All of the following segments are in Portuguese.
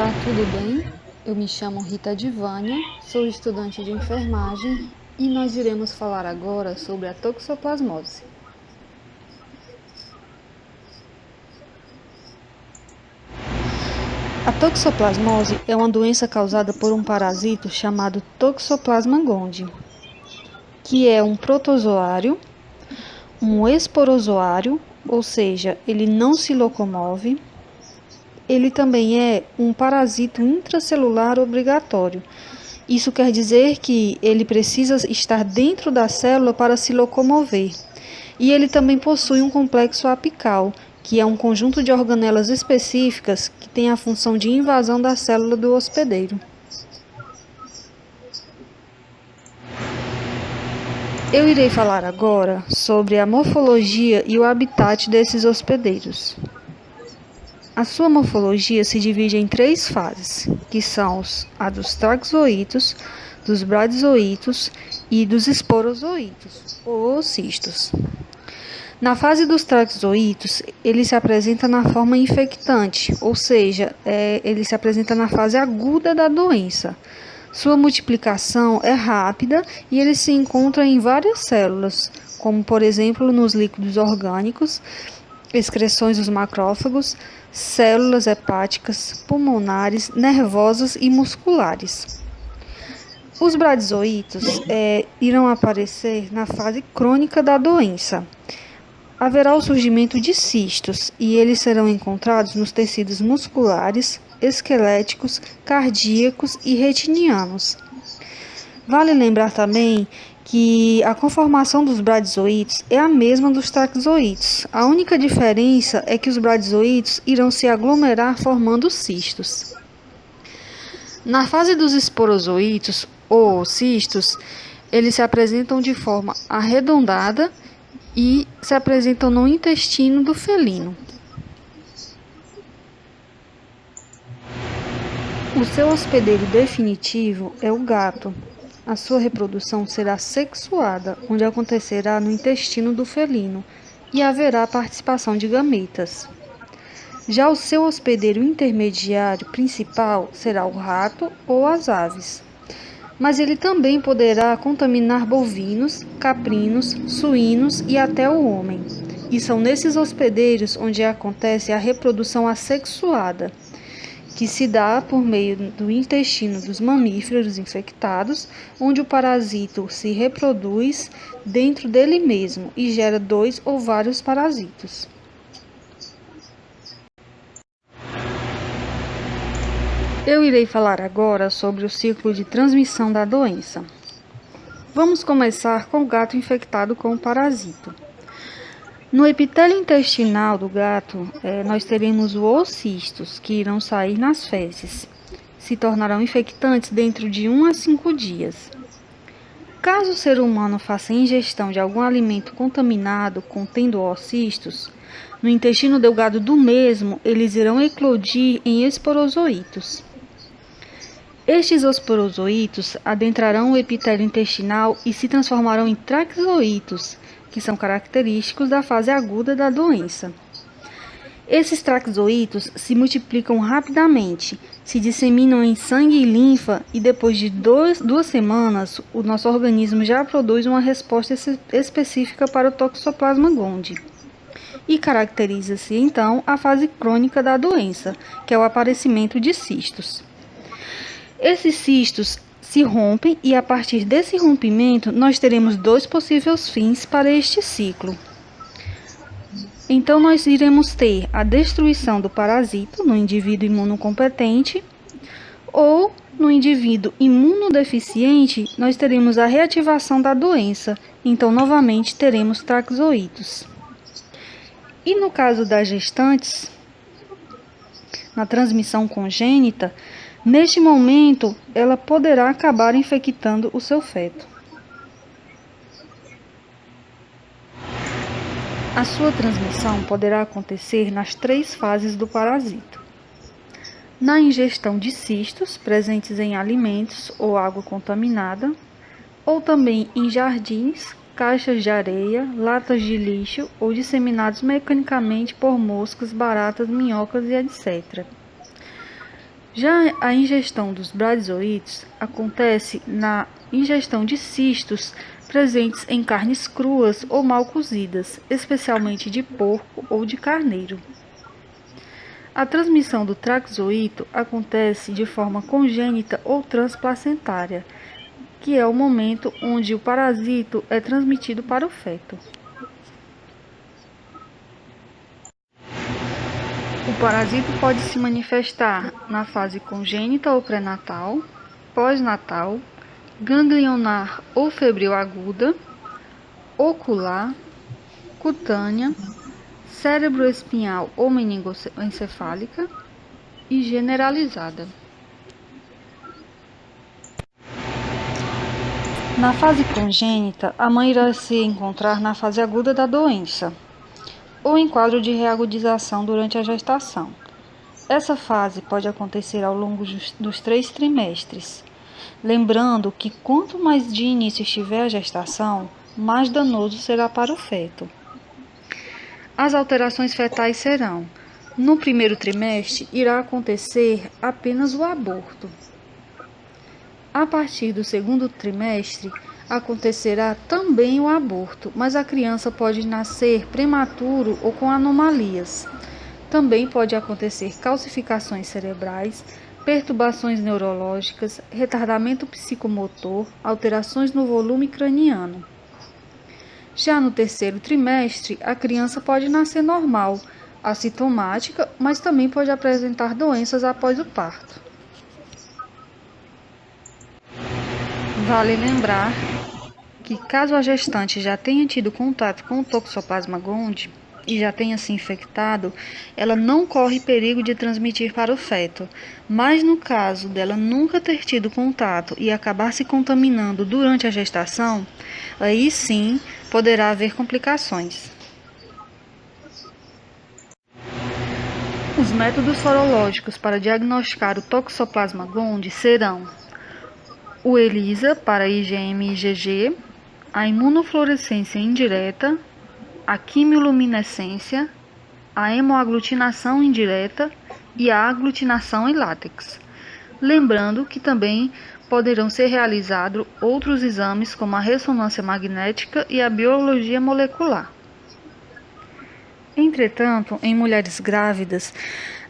Olá, tudo bem? Eu me chamo Rita Divânia, sou estudante de enfermagem e nós iremos falar agora sobre a toxoplasmose. A toxoplasmose é uma doença causada por um parasito chamado Toxoplasma gondii, que é um protozoário, um esporozoário, ou seja, ele não se locomove. Ele também é um parasito intracelular obrigatório. Isso quer dizer que ele precisa estar dentro da célula para se locomover. E ele também possui um complexo apical, que é um conjunto de organelas específicas que tem a função de invasão da célula do hospedeiro. Eu irei falar agora sobre a morfologia e o habitat desses hospedeiros. A sua morfologia se divide em 3 fases, que são a dos traxoítos, dos bradizoítos e dos esporozoítos, ou cistos. Na fase dos traxoítos, ele se apresenta na forma infectante, ou seja, ele se apresenta na fase aguda da doença. Sua multiplicação é rápida e ele se encontra em várias células, como por exemplo nos líquidos orgânicos, excreções dos macrófagos, células hepáticas, pulmonares, nervosas e musculares. Os bradizoítos irão aparecer na fase crônica da doença. Haverá o surgimento de cistos e eles serão encontrados nos tecidos musculares, esqueléticos, cardíacos e retinianos. Vale lembrar também que a conformação dos bradizoítos é a mesma dos traxoítos. A única diferença é que os bradizoítos irão se aglomerar formando cistos. Na fase dos esporozoítos, ou cistos, eles se apresentam de forma arredondada e se apresentam no intestino do felino. O seu hospedeiro definitivo é o gato. A sua reprodução será sexuada, onde acontecerá no intestino do felino, e haverá participação de gametas. Já o seu hospedeiro intermediário principal será o rato ou as aves. Mas ele também poderá contaminar bovinos, caprinos, suínos e até o homem. E são nesses hospedeiros onde acontece a reprodução assexuada, que se dá por meio do intestino dos mamíferos infectados, onde o parasito se reproduz dentro dele mesmo e gera 2 ou vários parasitos. Eu irei falar agora sobre o ciclo de transmissão da doença. Vamos começar com o gato infectado com o parasito. No epitélio intestinal do gato, nós teremos os oocistos, que irão sair nas fezes. Se tornarão infectantes dentro de 1 a 5 dias. Caso o ser humano faça ingestão de algum alimento contaminado contendo oocistos, no intestino delgado do mesmo, eles irão eclodir em esporozoítos. Estes esporozoítos adentrarão o epitélio intestinal e se transformarão em traxoítos, que são característicos da fase aguda da doença. Esses traxoítos se multiplicam rapidamente, se disseminam em sangue e linfa e depois de 2 semanas, o nosso organismo já produz uma resposta específica para o Toxoplasma gondii. E caracteriza-se então a fase crônica da doença, que é o aparecimento de cistos. Esses cistos se rompem e a partir desse rompimento nós teremos 2 possíveis fins para este ciclo. Então nós iremos ter a destruição do parasito no indivíduo imunocompetente ou no indivíduo imunodeficiente nós teremos a reativação da doença, então novamente teremos traxoítos. E no caso das gestantes, na transmissão congênita, neste momento, ela poderá acabar infectando o seu feto. A sua transmissão poderá acontecer nas 3 fases do parasito. Na ingestão de cistos presentes em alimentos ou água contaminada, ou também em jardins, caixas de areia, latas de lixo ou disseminados mecanicamente por moscas, baratas, minhocas e etc. Já a ingestão dos bradizoitos acontece na ingestão de cistos presentes em carnes cruas ou mal cozidas, especialmente de porco ou de carneiro. A transmissão do traxoito acontece de forma congênita ou transplacentária, que é o momento onde o parasito é transmitido para o feto. O parasito pode se manifestar na fase congênita ou pré-natal, pós-natal, ganglionar ou febril aguda, ocular, cutânea, cérebroespinhal ou meningoencefálica e generalizada. Na fase congênita, a mãe irá se encontrar na fase aguda da doença, ou em quadro de reagudização durante a gestação. Essa fase pode acontecer ao longo dos 3 trimestres. Lembrando que quanto mais de início estiver a gestação, mais danoso será para o feto. As alterações fetais serão: no primeiro trimestre, irá acontecer apenas o aborto. A partir do segundo trimestre, acontecerá também o aborto, mas a criança pode nascer prematuro ou com anomalias. Também pode acontecer calcificações cerebrais, perturbações neurológicas, retardamento psicomotor, alterações no volume craniano. Já no terceiro trimestre, a criança pode nascer normal, assintomática, mas também pode apresentar doenças após o parto. Vale lembrar que, caso a gestante já tenha tido contato com o Toxoplasma gondii e já tenha se infectado, ela não corre perigo de transmitir para o feto, mas no caso dela nunca ter tido contato e acabar se contaminando durante a gestação, aí sim poderá haver complicações. Os métodos sorológicos para diagnosticar o Toxoplasma gondii serão o ELISA para IgM e IgG, a imunofluorescência indireta, a quimioluminescência, a hemoaglutinação indireta e a aglutinação em látex. Lembrando que também poderão ser realizados outros exames como a ressonância magnética e a biologia molecular. Entretanto, em mulheres grávidas,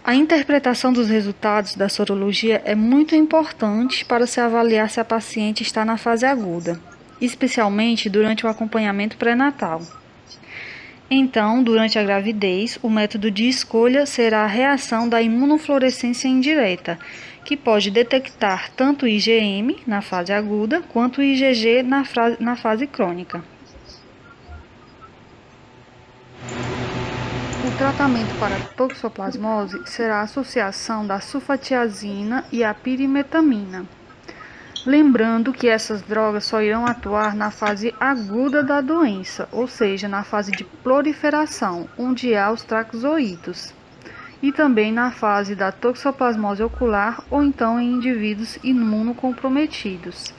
a interpretação dos resultados da sorologia é muito importante para se avaliar se a paciente está na fase aguda, especialmente durante o acompanhamento pré-natal. Então, durante a gravidez, o método de escolha será a reação da imunofluorescência indireta, que pode detectar tanto o IgM na fase aguda quanto o IgG na fase crônica. O tratamento para a toxoplasmose será a associação da sulfatiazina e a pirimetamina. Lembrando que essas drogas só irão atuar na fase aguda da doença, ou seja, na fase de proliferação, onde há os traxoítos, e também na fase da toxoplasmose ocular ou então em indivíduos imunocomprometidos.